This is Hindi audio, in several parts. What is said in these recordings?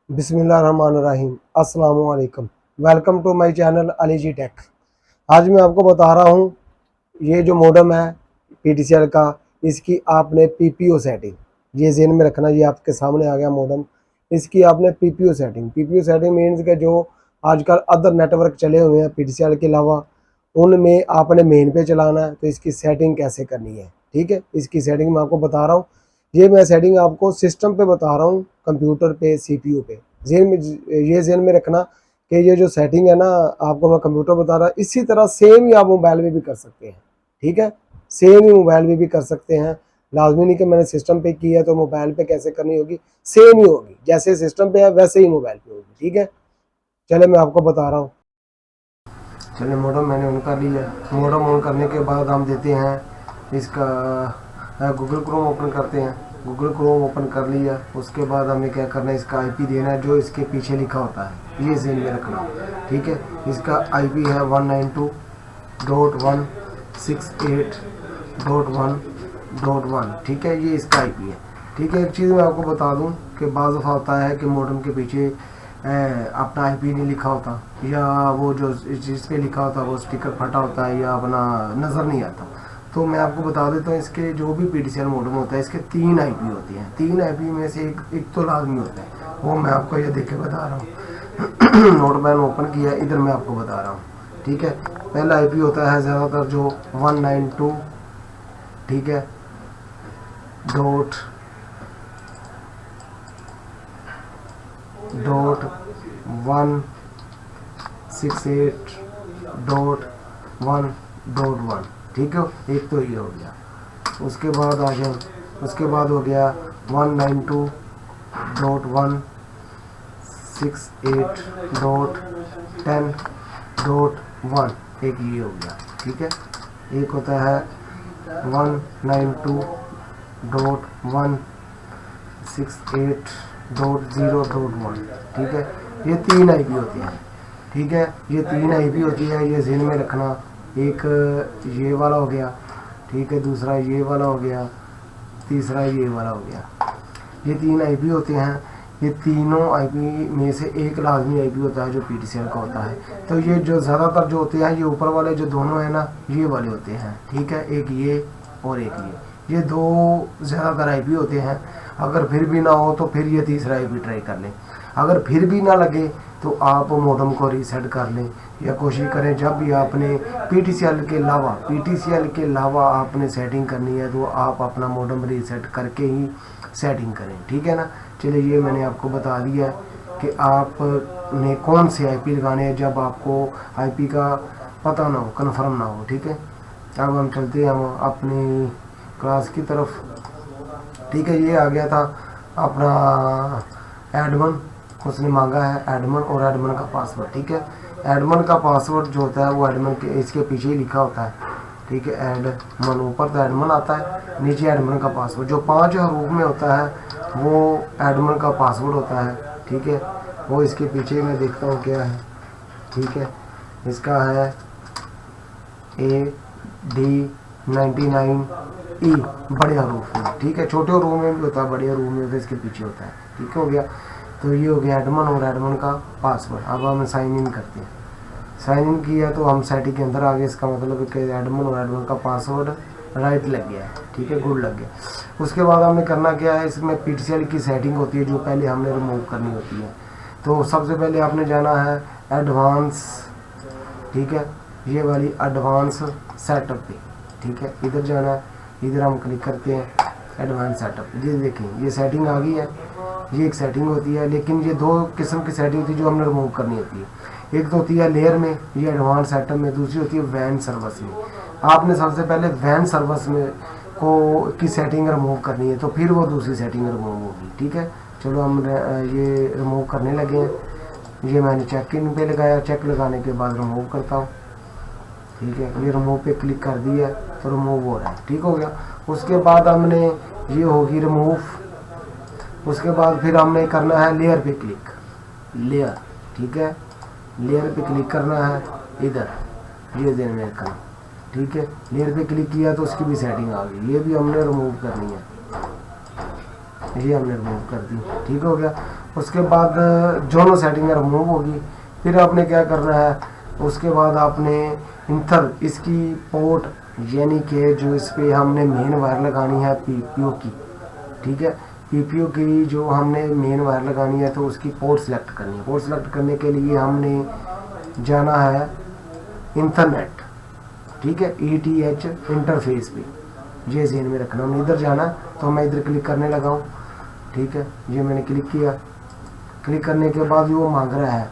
बिस्मिल्लाहिर्रहमानिर्रहीम। अस्सलाम वालेकुम। Welcome to my channel Ali G tech. आज मैं आपको बता रहा हूँ ये जो मॉडेम है पीटीसीएल का, इसकी आपने पीपीओ सेटिंग, ये ज़हन में रखना। ये आपके सामने आ गया मॉडेम, इसकी आपने पीपीओ सेटिंग मीन्स के जो आजकल अदर नेटवर्क चले हुए हैं पीटीसीएल के अलावा, उनमें आपने मेन पे चलाना है। तो इसकी सेटिंग कैसे करनी है, ठीक है, इसकी सेटिंग मैं आपको बता रहा हूँ। ये मैं सेटिंग आपको सिस्टम पे बता रहा हूँ, कंप्यूटर पे, सीपीयू पे। ये ज़हन में रखना कि ये जो सेटिंग है ना, आपको मैं कंप्यूटर बता रहा, इसी तरह सेम ही आप मोबाइल में भी कर सकते हैं, ठीक है। सेम ही मोबाइल में भी कर सकते हैं। लाजमी नहीं कि मैंने सिस्टम पे की है तो मोबाइल पे कैसे करनी होगी, सेम ही होगी, जैसे सिस्टम पे है वैसे ही मोबाइल पे होगी, ठीक है। चले मैं आपको बता रहा हूँ। चलिए मॉडम मैंने ऑन कर लिया। मॉडम ऑन करने के बाद हम देते हैं इसका गूगल क्रोम ओपन करते हैं। गूगल क्रोम ओपन कर लिया, उसके बाद हमें क्या करना है, इसका आईपी देना है जो इसके पीछे लिखा होता है, ये ज़हन में रखना, ठीक है। इसका आईपी है 192.168.1.1, ठीक है, ये इसका आईपी है, ठीक है। एक चीज़ मैं आपको बता दूं कि बाज़ दफ़ा होता है कि मॉडम के पीछे अपना आईपी नहीं लिखा होता, या वो जो जिस पे लिखा होता है वो स्टिकर फटा होता है, या अपना नज़र नहीं आता। तो मैं आपको बता देता हूँ, इसके जो भी पीटीसीएल मॉडम होता है इसके 3 आईपी होती हैं। 3 आईपी में से एक तो लाजमी होता है, वो मैं आपको ये देख के बता रहा हूँ। नोट मैंने ओपन किया, इधर मैं आपको बता रहा हूँ, ठीक है। पहला आईपी होता है ज़्यादातर जो 192, ठीक है, डॉट 168.1.1, ठीक है। एक तो ये हो गया। उसके बाद आ जाए, उसके बाद हो गया 192.168.10.1, एक ये हो गया, ठीक है। एक होता है 192.168.0.1, ठीक है। ये 3 आईपी होती है, ठीक है। ये 3 आईपी होती है, ये ज़हन में रखना। एक ये वाला हो गया, ठीक है, दूसरा ये वाला हो गया, तीसरा ये वाला हो गया। ये 3 आईपी होते हैं। ये तीनों आईपी में से एक लाजमी आईपी होता है जो पीटीसीएल का होता है। तो ये जो ज़्यादातर जो होते हैं, ये ऊपर वाले जो दोनों हैं ना, ये वाले होते हैं, ठीक है। एक ये और एक ये 2 ज़्यादातर आईपी होते हैं। अगर फिर भी ना हो तो फिर ये तीसरा आईपी ट्राई कर लें। अगर फिर भी ना लगे तो आप मॉडम को रीसेट कर लें, या कोशिश करें जब भी आपने पीटीसीएल के अलावा आपने सेटिंग करनी है तो आप अपना मॉडम रीसेट करके ही सेटिंग करें, ठीक है ना। चलिए ये मैंने आपको बता दिया कि आपने कौन से आईपी लगाने हैं जब आपको आईपी का पता ना हो, कन्फर्म ना हो, ठीक है। अब हम चलते हैं हम अपनी क्लास की तरफ, ठीक है। ये आ गया था अपना एडमन, उसने मांगा है एडमन और एडमन का पासवर्ड, ठीक है। एडमन का पासवर्ड जो होता है वो एडमन के इसके पीछे ही लिखा होता है, ठीक है। एडमन ऊपर तो एडमन आता है, नीचे एडमन का पासवर्ड जो 5 हरूफ में होता है वो एडमन का पासवर्ड होता है, ठीक है। वो इसके पीछे मैं देखता हूँ क्या है, ठीक है। इसका है AD99E बड़े हरूफ में, ठीक है। छोटे हरूफ में भी होता है, बड़े हरूफ में भी इसके पीछे होता है, ठीक हो गया। तो ये हो गया एडमन और एडमन का पासवर्ड। अब हम साइन इन करते हैं। साइन इन किया तो हम सेटिंग के अंदर आ गए, इसका मतलब है कि एडमन और एडमन का पासवर्ड राइट लग गया है, ठीक है, गुड लग गया। उसके बाद हमने करना क्या है, इसमें पीटीसीएल की सेटिंग होती है जो पहले हमने रिमूव करनी होती है। तो सबसे पहले आपने जाना है एडवांस, ठीक है, ये वाली एडवांस सेटअप पे, ठीक है। इधर जाना है, इधर हम क्लिक करते हैं एडवांस सेटअप। ये देखें ये सेटिंग आ गई है। ये एक सेटिंग होती है, लेकिन ये 2 किस्म की सेटिंग होती है जो हमने रिमूव करनी होती है। एक तो होती है लेयर में, ये एडवांस सेटअप में, दूसरी होती है वैन सर्विस में। आपने सबसे पहले वैन सर्विस में की सेटिंग रिमूव करनी है, तो फिर वो दूसरी सेटिंग रिमूव होगी, ठीक है। चलो हम ये रिमूव करने लगे हैं। ये मैंने चेक इन पे लगाया, चेक लगाने के बाद रिमूव करता हूँ, ठीक है। ये रिमूव पे क्लिक कर दिया तो रिमूव हो रहा है, ठीक हो गया। उसके बाद हमने ये होगी रिमूव। उसके बाद फिर हमने करना है लेयर पे क्लिक, लेयर, ठीक है। लेयर पे क्लिक करना है, इधर ये देने रखना, ठीक है। लेयर पे क्लिक किया तो उसकी भी सेटिंग आ गई, ये भी हमने रिमूव करनी है। ये हमने रिमूव कर दी, ठीक हो गया। उसके बाद दोनों सेटिंग रिमूव होगी। फिर आपने क्या करना है, उसके बाद आपने इंथर इसकी पोर्ट यानी कि जो इस पर हमने मेन वायर लगानी है पीपीओ की, ठीक है, पीपीओ की जो हमने मेन वायर लगानी है तो उसकी पोर्ट सेलेक्ट करनी है। पोर्ट सेलेक्ट करने के लिए हमने जाना है इंटरनेट, ठीक है, ETH इंटरफेस पे, ये ज़हन में रखना। हमने इधर जाना, तो मैं इधर क्लिक करने लगा हूँ, ठीक है, ये मैंने क्लिक किया। क्लिक करने के बाद वो मांग रहा है,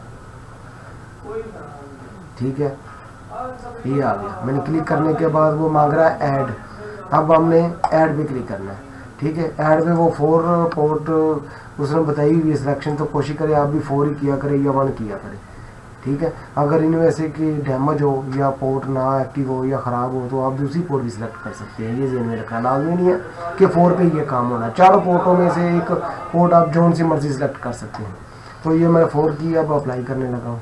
ठीक है, ये आ गया। मैंने क्लिक करने के बाद वो मांग रहा है ऐड। अब हमने ऐड पे क्लिक करना है, ठीक है। ऐड पे वो 4 पोर्ट उसने बताई हुई सिलेक्शन, तो कोशिश करे आप भी 4 ही किया करें या 1 किया करें, ठीक है। अगर इनमें से कि डैमेज हो या पोर्ट ना एक्टिव हो या ख़राब हो तो आप दूसरी पोर्ट भी सिलेक्ट कर सकते हैं। ये ज़हन में रखना, लाजमी नहीं है कि 4 पे ये काम होना। 4 पोर्टों में से एक पोर्ट आप जोन सी मर्जी सिलेक्ट कर सकते हैं। तो ये मैंने 4 की, अब अप्लाई करने लगा हूँ,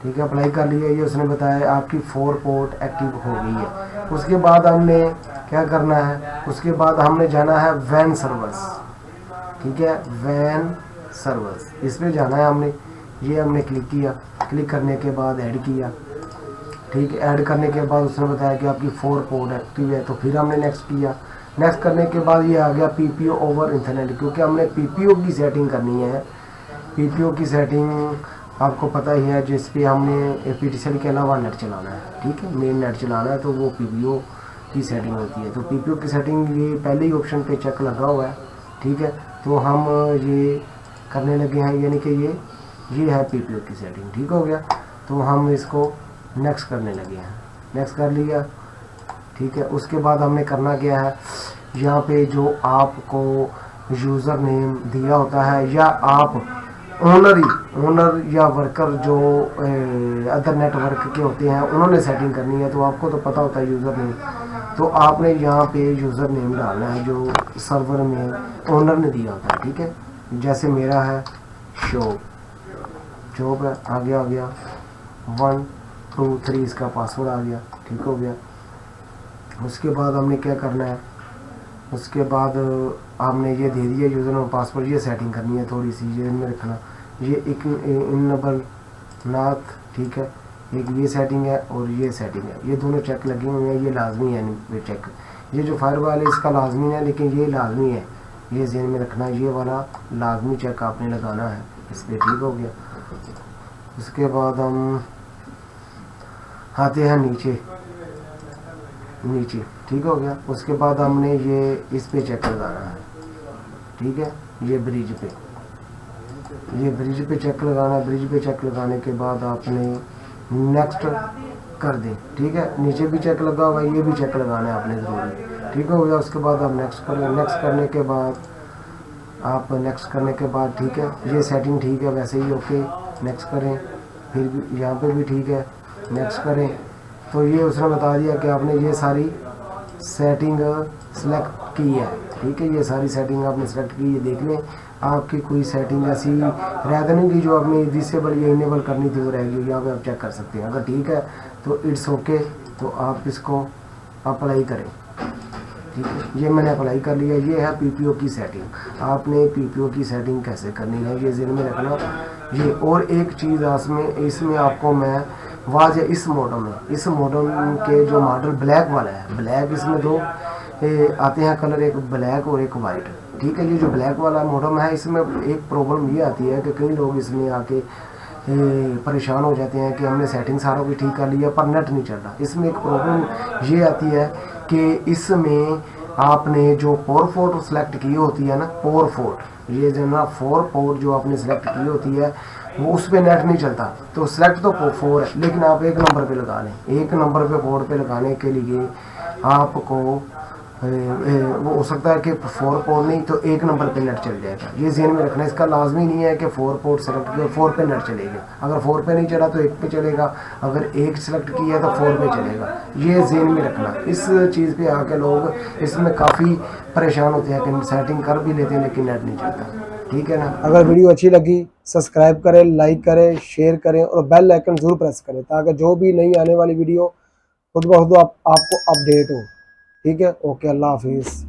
ठीक है। अप्लाई कर लिया, ये उसने बताया आपकी 4 पोर्ट एक्टिव हो गई है। उसके बाद हमने क्या करना है, उसके बाद हमने जाना है वैन सर्विस, ठीक है, वैन सर्विस इस पर जाना है हमने। ये हमने क्लिक किया। क्लिक करने के बाद ऐड किया, ठीक है। ऐड करने के बाद उसने बताया कि आपकी 4 पोर्ट एक्टिव है, तो फिर हमने नेक्स्ट किया। नेक्स्ट करने के बाद ये आ गया पीपीओ ओवर इंटरनेट, क्योंकि हमने पीपीओ की सेटिंग करनी है। पीपीओ की सेटिंग आपको पता ही है, जिस पे हमने PTCL के अलावा नेट चलाना है, ठीक है, मेन नेट चलाना है, तो वो पीपीओ की सेटिंग होती है। तो पीपीओ की सेटिंग ये पहले ही ऑप्शन पे चेक लगा हुआ है, ठीक है। तो हम ये करने लगे हैं, यानी कि ये है पीपीओ की सेटिंग, ठीक हो गया। तो हम इसको नेक्स्ट करने लगे हैं। नेक्स्ट कर लिया, ठीक है। उसके बाद हमने करना क्या है, यहाँ पे जो आपको यूज़र नेम दिया होता है, या आप ओनर या वर्कर जो अदर नेटवर्क के होते हैं उन्होंने सेटिंग करनी है, तो आपको तो पता होता है यूज़र नेम। तो आपने यहाँ पे यूज़र नेम डालना है जो सर्वर में ओनर ने दिया होता है, ठीक है। जैसे मेरा है जॉब है, आ गया 1 2 3 इसका पासवर्ड आ गया, ठीक हो गया। उसके बाद हमने क्या करना है, उसके बाद आपने ये दे दिया यूज़र नेम पासवर्ड। ये सेटिंग करनी है थोड़ी सी, ये इनमें रखना। ये एक इनेबल नाथ, ठीक है, एक ये सेटिंग है और ये सेटिंग है, ये दोनों चेक लगे हुए हैं, ये लाजमी है ये चेक। ये जो फायरवॉल है इसका लाजमी है, लेकिन ये लाजमी है, ये ज़हन में रखना, ये वाला लाजमी चेक आपने लगाना है इस पर, ठीक हो गया। उसके बाद हम आते हैं नीचे, ठीक हो गया। उसके बाद हमने ये इस पे चेक लगाना है, ठीक है, ये ब्रिज पे चेक लगाना है। ब्रिज पे चेक लगाने के बाद आपने नेक्स्ट कर दें, ठीक है। नीचे भी चेक लगा हुआ है, ये भी चेक लगाना है आपने ज़रूरी, ठीक हो गया। उसके बाद आप नेक्स्ट करें। नेक्स्ट करने के बाद ठीक है, ये सेटिंग ठीक है वैसे ही, ओके, नेक्स्ट करें। फिर भी यहाँ पे भी ठीक है, नेक्स्ट करें। तो ये उसने बता दिया कि आपने ये सारी सेटिंग सेलेक्ट की है, ठीक है, ये सारी सेटिंग आपने सेलेक्ट की है। देख लें आपकी कोई सेटिंग ऐसी रह तो नहीं कि जो आपने डिसेबल या इनेबल करनी थी वो रहेगी, यहाँ पे आप चेक कर सकते हैं। अगर ठीक है तो इट्स ओके, तो आप इसको अप्लाई करें, ठीक है। ये मैंने अप्लाई कर लिया। ये है पीपीओ की सेटिंग। आपने पीपीओ की सेटिंग कैसे करनी है ये ज़हन में रखना। ये और एक चीज़ इसमें आपको मैं वाज़ इस मॉडल के जो मॉडल ब्लैक वाला है, ब्लैक इसमें 2 आते हैं कलर, एक ब्लैक और एक वाइट, ठीक है। ये जो ब्लैक वाला मॉडल है इसमें एक प्रॉब्लम ये आती है कि कई लोग इसमें आके परेशान हो जाते हैं कि हमने सेटिंग सारा कुछ ठीक कर लिया पर नेट नहीं चल रहा। इसमें एक प्रॉब्लम ये आती है कि इसमें आपने जो पोर्ट सेलेक्ट की होती है ना, पोर्ट ये जो ना 4 पोर्ट जो आपने सेलेक्ट की होती है वो उस पर नेट नहीं चलता। तो सेलेक्ट तो 4 है, लेकिन आप 1 नंबर पे लगा लें। 1 नंबर पे पोर्ट पे लगाने के लिए आपको वो हो सकता है कि 4 पोर्ट नहीं तो 1 नंबर पे नेट चल जाएगा। ये ज़हन में रखना। इसका लाजमी नहीं है कि 4 पोर्ट सेलेक्ट किया 4 पे नेट चलेगा। अगर 4 पे नहीं चला तो 1 पे चलेगा, अगर 1 सेलेक्ट किया है तो 4 पे चलेगा। ये ज़हन में रखना। इस चीज़ पे आके लोग इसमें काफ़ी परेशान होते हैं कि सेटिंग कर भी लेते हैं लेकिन नेट नहीं चलता, ठीक है ना। अगर वीडियो अच्छी लगी सब्सक्राइब करें, लाइक करें, शेयर करें और बेल आइकन ज़रूर प्रेस करें ताकि जो भी नई आने वाली वीडियो खुद ब खुद आपको अपडेट हो, ठीक है। ओके, अल्लाह हाफिज़।